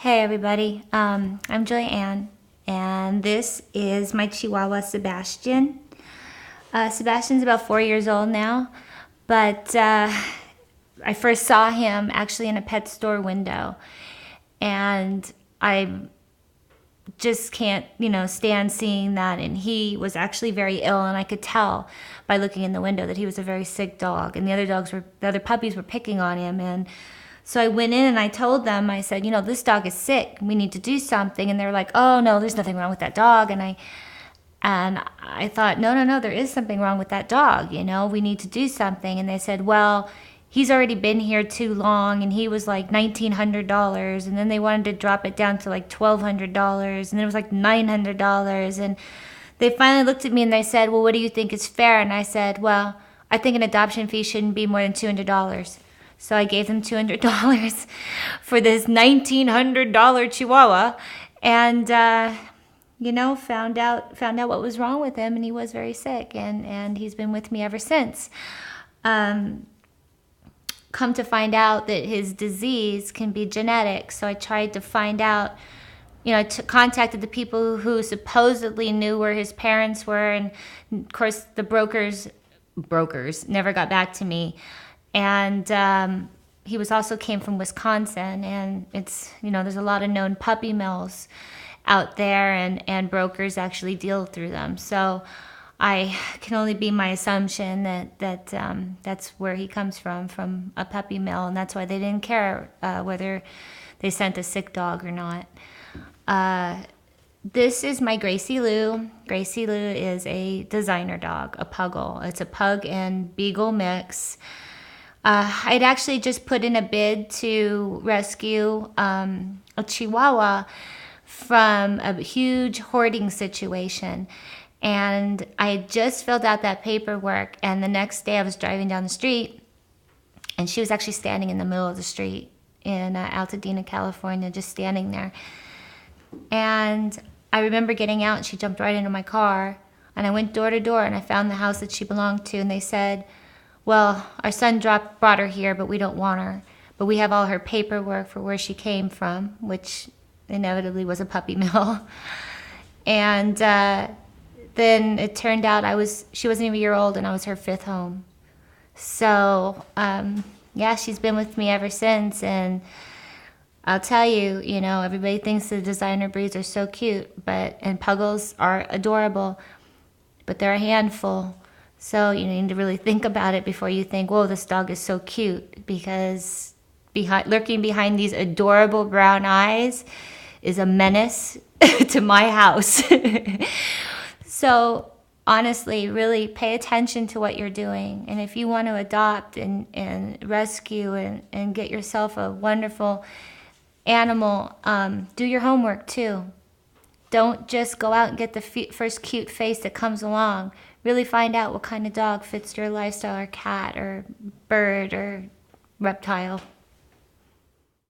Hey everybody, I'm Joy-Ann, and this is my Chihuahua Sebastian. Sebastian's about 4 years old now, but I first saw him actually in a pet store window, and I just can't, stand seeing that. And he was actually very ill, and I could tell by looking in the window that he was a very sick dog, and the other puppies were picking on him. And so I went in and I told them, I said, this dog is sick. We need to do something. And they were like, oh no, there's nothing wrong with that dog. And I thought, no, there is something wrong with that dog. We need to do something. And they said, well, he's already been here too long, and he was like $1,900. And then they wanted to drop it down to like $1,200. And then it was like $900. And they finally looked at me and they said, well, what do you think is fair? And I said, well, I think an adoption fee shouldn't be more than $200. So I gave them $200 for this $1,900 Chihuahua, and found out what was wrong with him, and he was very sick, and he's been with me ever since. Come to find out that his disease can be genetic, so I tried to find out. Contacted the people who supposedly knew where his parents were, and of course the brokers never got back to me. And he also came from Wisconsin, and it's, there's a lot of known puppy mills out there, and brokers actually deal through them. So I can only be my assumption that that's where he comes from a puppy mill, and that's why they didn't care whether they sent a sick dog or not. This is my Gracie Lou. Gracie Lou is a designer dog, a puggle. It's a pug and beagle mix. I'd actually just put in a bid to rescue a Chihuahua from a huge hoarding situation. And I just filled out that paperwork, and the next day I was driving down the street, and she was actually standing in the middle of the street in Altadena, California, just standing there. And I remember getting out, and she jumped right into my car, and I went door to door, and I found the house that she belonged to, and they said, well, our son brought her here, but we don't want her. But we have all her paperwork for where she came from, which inevitably was a puppy mill. And then it turned out she wasn't even a year old, and I was her fifth home. So, she's been with me ever since. And I'll tell you, everybody thinks the designer breeds are so cute, and puggles are adorable, but they're a handful. So you need to really think about it before you think, whoa, this dog is so cute, because lurking behind these adorable brown eyes is a menace to my house. So honestly, really pay attention to what you're doing. And if you want to adopt and rescue and get yourself a wonderful animal, do your homework too. Don't just go out and get the first cute face that comes along. Really find out what kind of dog fits your lifestyle, or cat or bird or reptile.